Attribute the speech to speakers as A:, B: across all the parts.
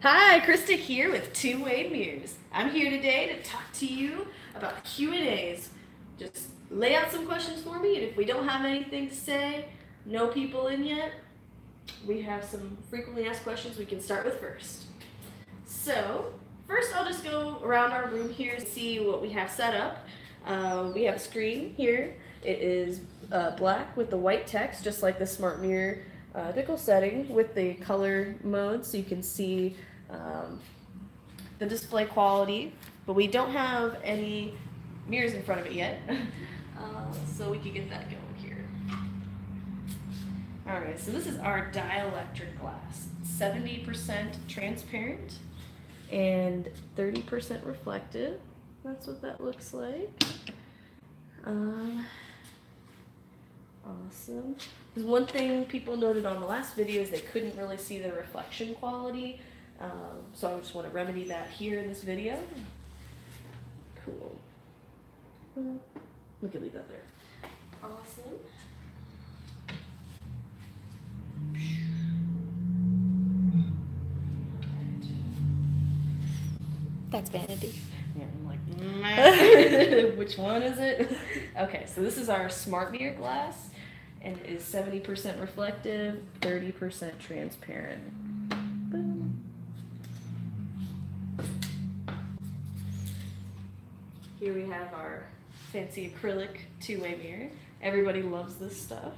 A: Hi, Krista here with Two-Way Mirrors. I'm here today to talk to you about Q&As. Just lay out some questions for me, and if we don't have anything to say, no people in yet, we have some frequently asked questions we can start with first. So, first I'll just go around our room here and see what we have set up. We have a screen here. It is black with the white text, just like the Smart Mirror typical setting with the color mode, so you can see the display quality, but we don't have any mirrors in front of it yet, so we can get that going here. Alright, so this is our dielectric glass. 70% transparent and 30% reflective. That's what that looks like. Awesome. One thing people noted on the last video is they couldn't really see the reflection quality, so I just want to remedy that here in this video. Cool. We can leave that there. Awesome.
B: That's vanity.
A: Yeah, I'm like, which one is it? Okay, so this is our Smart Mirror glass, and it is 70% reflective, 30% transparent. Boom. Here we have our fancy acrylic two-way mirror. Everybody loves this stuff.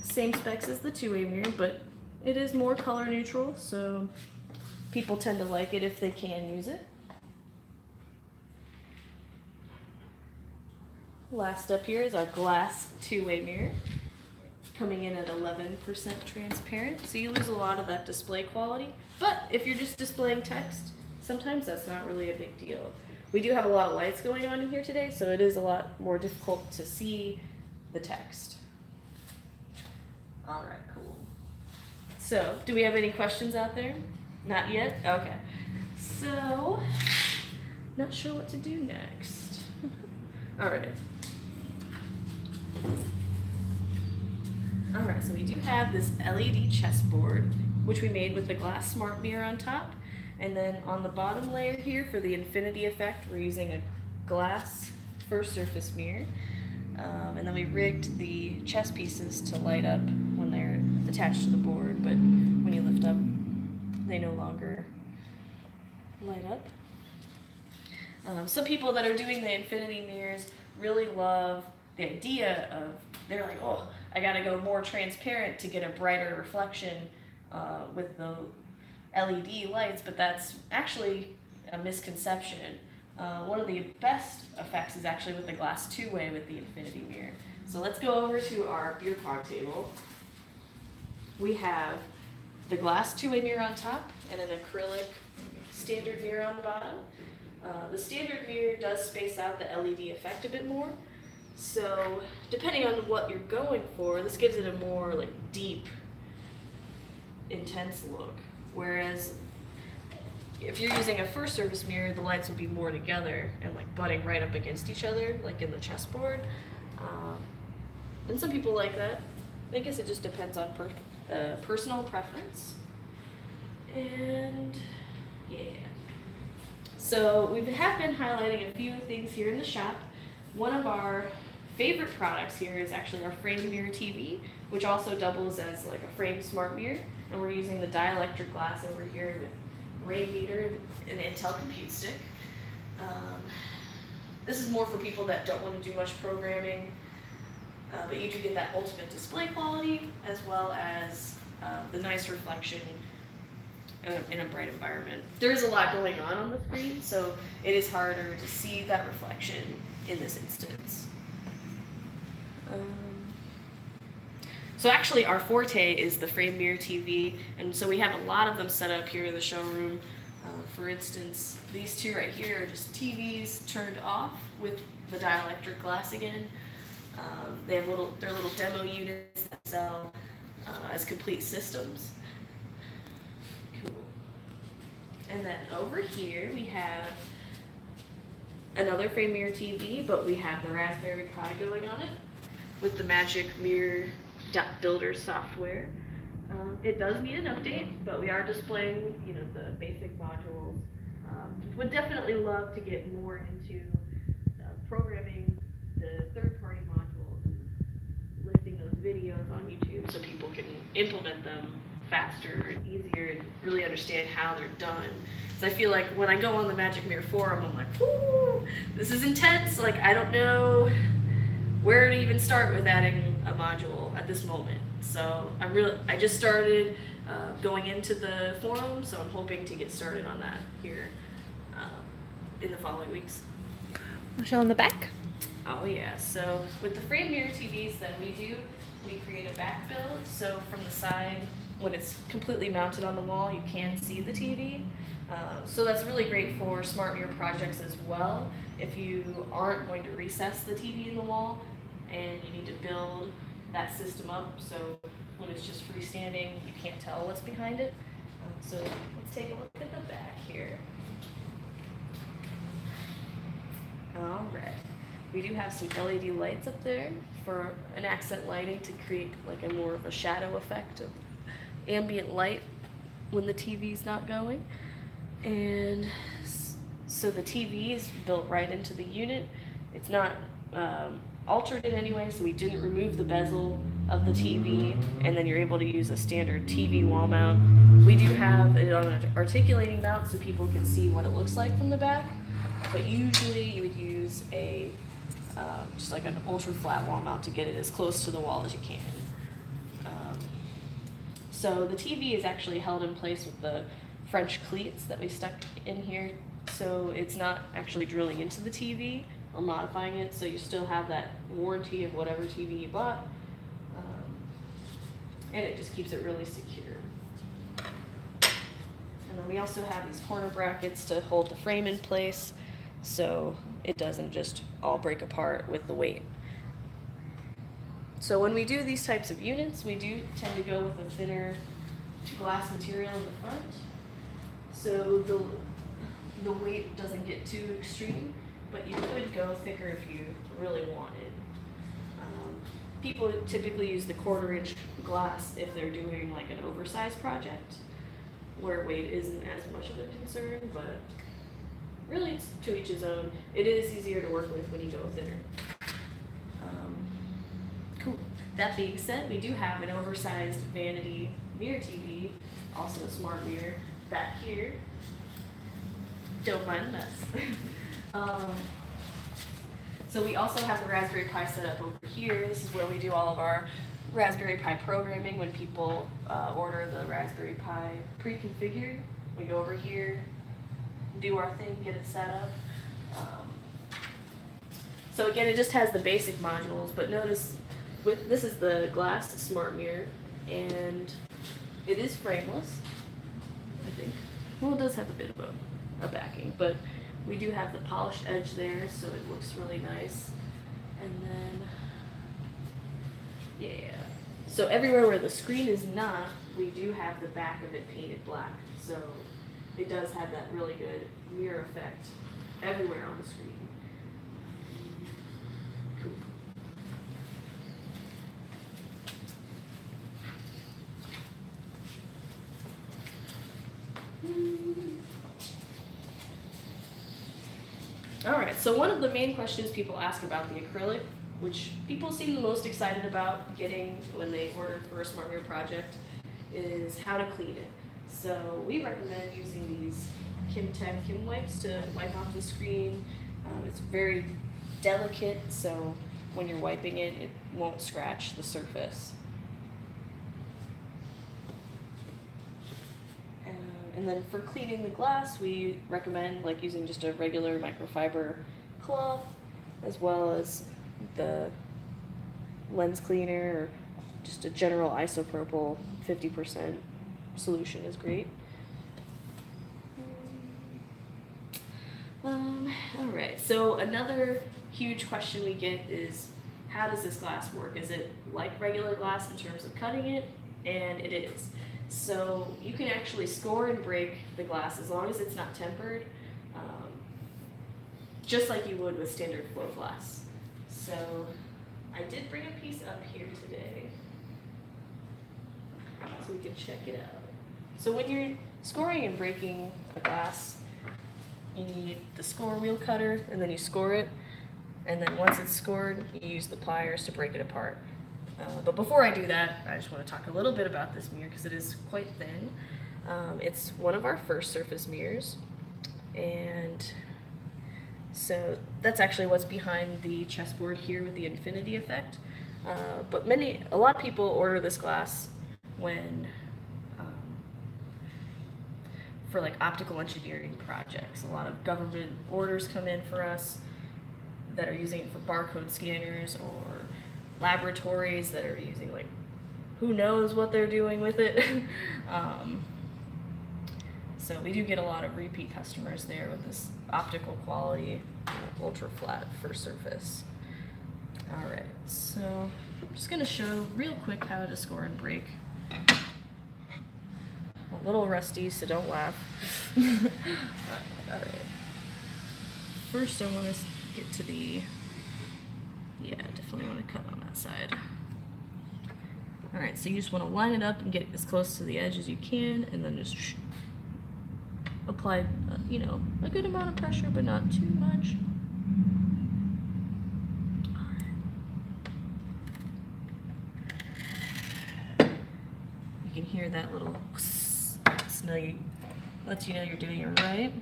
A: Same specs as the two-way mirror, but it is more color neutral, so people tend to like it if they can use it. Last up here is our glass two-way mirror, coming in at 11% transparent, so you lose a lot of that display quality. But if you're just displaying text, sometimes that's not really a big deal. We do have a lot of lights going on in here today, so it is a lot more difficult to see the text. All right, cool. So, do we have any questions out there? Not yet? Okay. So, not sure what to do next. All right. All right, so we do have this LED chessboard, which we made with the glass smart mirror on top. And then on the bottom layer here for the infinity effect, we're using a glass first surface mirror. And then we rigged the chess pieces to light up when they're attached to the board, but when you lift up, they no longer light up. Some people that are doing the infinity mirrors really love the idea of, they're like, oh, I gotta go more transparent to get a brighter reflection with the LED lights, but that's actually a misconception. One of the best effects is actually with the glass two-way with the infinity mirror. So let's go over to our beer pong table. We have the glass two-way mirror on top and an acrylic standard mirror on the bottom. The standard mirror does space out the LED effect a bit more, so depending on what you're going for, this gives it a more like deep, intense look. Whereas if you're using a first surface mirror, the lights will be more together and like butting right up against each other, like in the chessboard. And some people like that. I guess it just depends on personal preference. And yeah. So we have been highlighting a few things here in the shop. One of our favorite products here is actually our frame mirror TV, which also doubles as like a frame smart mirror. And we're using the dielectric glass over here with ray meter and Intel compute stick. This is more for people that don't want to do much programming, but you do get that ultimate display quality as well as the nice reflection in a bright environment. There is a lot going on the screen, so it is harder to see that reflection in this instance. So actually our forte is the frame mirror TV, and so we have a lot of them set up here in the showroom. For instance, these two right here are just TVs turned off with the dielectric glass again. They have they're little demo units that sell as complete systems. Cool. And then over here we have another frame mirror TV, but we have the Raspberry Pi going on it with the Magic Mirror Builder software. It does need an update, but we are displaying, the basic modules. Would definitely love to get more into programming the third-party modules and listing those videos on YouTube so people can implement them faster and easier and really understand how they're done. So I feel like when I go on the Magic Mirror forum, I'm like, whoo, this is intense. Like, I don't know where to even start with adding a module at this moment. So I just started going into the forum, so I'm hoping to get started on that here in the following weeks.
B: I'll show on the back.
A: Oh yeah, so with the frame mirror TVs that we create a back build, so from the side, when it's completely mounted on the wall, you can see the TV. So that's really great for smart mirror projects as well. If you aren't going to recess the TV in the wall and you need to build that system up, so when it's just freestanding, you can't tell what's behind it. So let's take a look at the back here. All right. We do have some LED lights up there for an accent lighting to create like a more of a shadow effect of ambient light when the TV's not going. And so the TV is built right into the unit. It's not altered in any way, so we didn't remove the bezel of the TV, and then you're able to use a standard TV wall mount. We do have it on an articulating mount so people can see what it looks like from the back, but usually you would use a just like an ultra flat wall mount to get it as close to the wall as you can. So the TV is actually held in place with the French cleats that we stuck in here, so it's not actually drilling into the TV or modifying it, so you still have that warranty of whatever TV you bought, and it just keeps it really secure. And then we also have these corner brackets to hold the frame in place, so it doesn't just all break apart with the weight. So when we do these types of units, we do tend to go with a thinner glass material in the front, so the weight doesn't get too extreme, but you could go thicker if you really wanted. People typically use the 1/4-inch glass if they're doing like an oversized project, where weight isn't as much of a concern, but really it's to each his own. It is easier to work with when you go thinner. Cool. That being said, we do have an oversized vanity mirror TV, also a smart mirror, back here. Don't mind the mess. So we also have the Raspberry Pi set up over here. This is where we do all of our Raspberry Pi programming when people order the Raspberry Pi pre-configured. We go over here, do our thing, get it set up. So again, it just has the basic modules, but notice this is the glass smart mirror, and it is frameless, I think. Well, it does have a bit of a backing, but we do have the polished edge there, so it looks really nice. And then, yeah. So everywhere where the screen is not, we do have the back of it painted black. So it does have that really good mirror effect everywhere on the screen. Cool. All right, so one of the main questions people ask about the acrylic, which people seem the most excited about getting when they order for a smart mirror project, is how to clean it. So we recommend using these Kim wipes to wipe off the screen. It's very delicate, so when you're wiping it, it won't scratch the surface. And then for cleaning the glass, we recommend using just a regular microfiber cloth, as well as the lens cleaner, or just a general isopropyl 50% solution is great. All right, so another huge question we get is, how does this glass work? Is it like regular glass in terms of cutting it? And it is. So you can actually score and break the glass as long as it's not tempered, just like you would with standard float glass. So I did bring a piece up here today. so we can check it out. So when you're scoring and breaking a glass, you need the score wheel cutter, and then you score it, and then once it's scored, you use the pliers to break it apart. But before I do that, I just want to talk a little bit about this mirror because it is quite thin. It's one of our first surface mirrors, and so that's actually what's behind the chessboard here with the infinity effect. But a lot of people order this glass when for like optical engineering projects. A lot of government orders come in for us that are using it for barcode scanners, or laboratories that are using, like, who knows what they're doing with it. So we do get a lot of repeat customers there with this optical quality, ultra flat first surface. All right, so I'm just gonna show real quick how to score and break. A little rusty, so don't laugh. All right. First, I want to get to definitely want to cut on that side. All right, so you just want to line it up and get as close to the edge as you can, and then just apply, a good amount of pressure, but not too much. You can hear that little lets you know you're doing it right.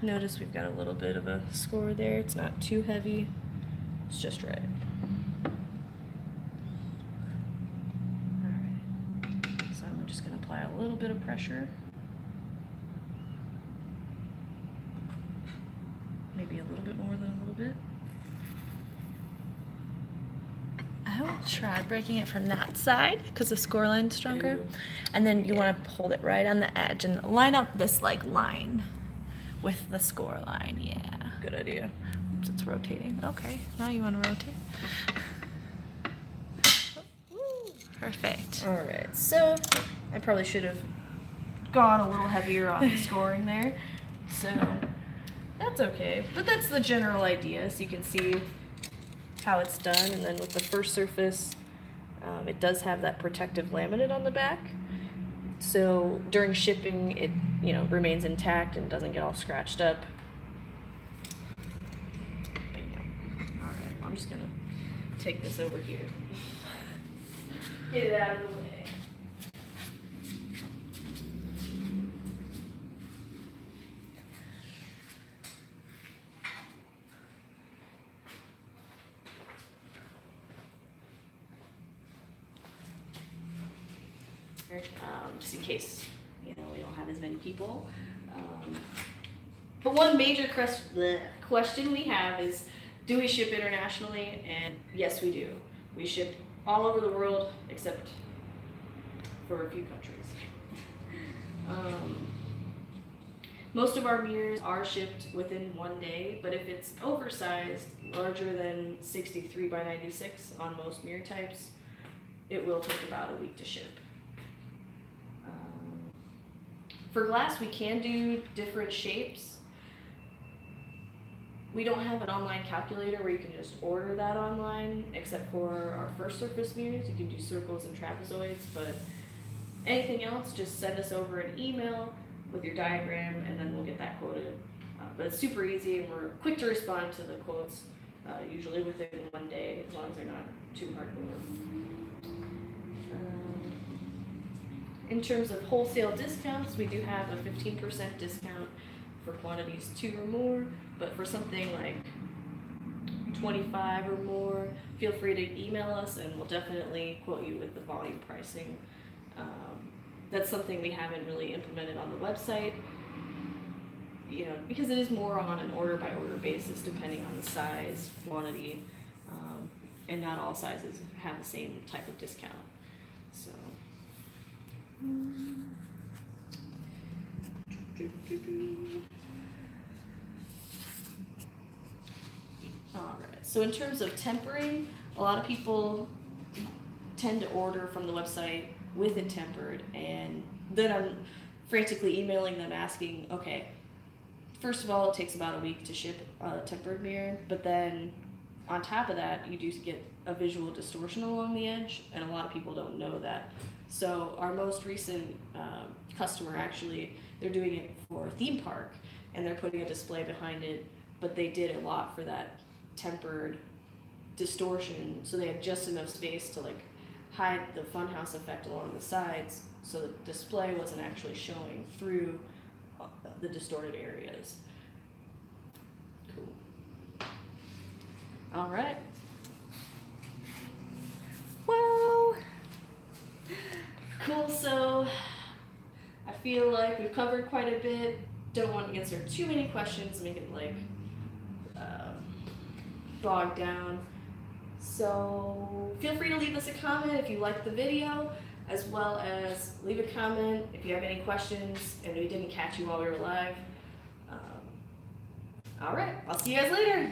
A: Notice we've got a little bit of a score there. It's not too heavy. It's just right. Alright. So I'm just going to apply a little bit of pressure. Maybe a little bit more than a little bit.
B: I will try breaking it from that side because the score line's stronger.
A: Ooh.
B: And then you want to hold it right on the edge and line up this line with the score line. Yeah.
A: Good idea.
B: Oops, it's rotating. Okay, now you want to rotate. Perfect.
A: All right, so I probably should have gone a little heavier on the scoring there. So that's okay, but that's the general idea, so you can see how it's done. And then with the first surface, it does have that protective laminate on the back, so during shipping it remains intact and doesn't get all scratched up. All right, I'm just gonna take this over here, get it out of the way. Just in case we don't have as many people. But one major question we have is, do we ship internationally? And yes, we do. We ship all over the world except for a few countries. Most of our mirrors are shipped within 1 day, but if it's oversized, larger than 63 by 96 on most mirror types, it will take about a week to ship. For glass, we can do different shapes. We don't have an online calculator where you can just order that online, except for our first surface mirrors. You can do circles and trapezoids, but anything else, just send us over an email with your diagram, and then we'll get that quoted. But it's super easy, and we're quick to respond to the quotes, usually within 1 day, as long as they're not too hard to move. In terms of wholesale discounts, we do have a 15% discount for quantities 2 or more, but for something like 25 or more, feel free to email us and we'll definitely quote you with the volume pricing. That's something we haven't really implemented on the website, because it is more on an order by order basis depending on the size, quantity, and not all sizes have the same type of discount. So. Alright, so in terms of tempering, a lot of people tend to order from the website with it tempered, and then I'm frantically emailing them asking, okay, first of all, it takes about a week to ship a tempered mirror, but then on top of that, you do get a visual distortion along the edge, and a lot of people don't know that. So our most recent customer, actually, they're doing it for a theme park, and they're putting a display behind it, but they did a lot for that tempered distortion, so they had just enough space to like hide the funhouse effect along the sides, so the display wasn't actually showing through the distorted areas. Cool. All right. Well, cool. So I feel like we've covered quite a bit. Don't want to answer too many questions, make it like bogged down. So feel free to leave us a comment if you liked the video, as well as leave a comment if you have any questions and we didn't catch you while we were live. All right, I'll see you guys later.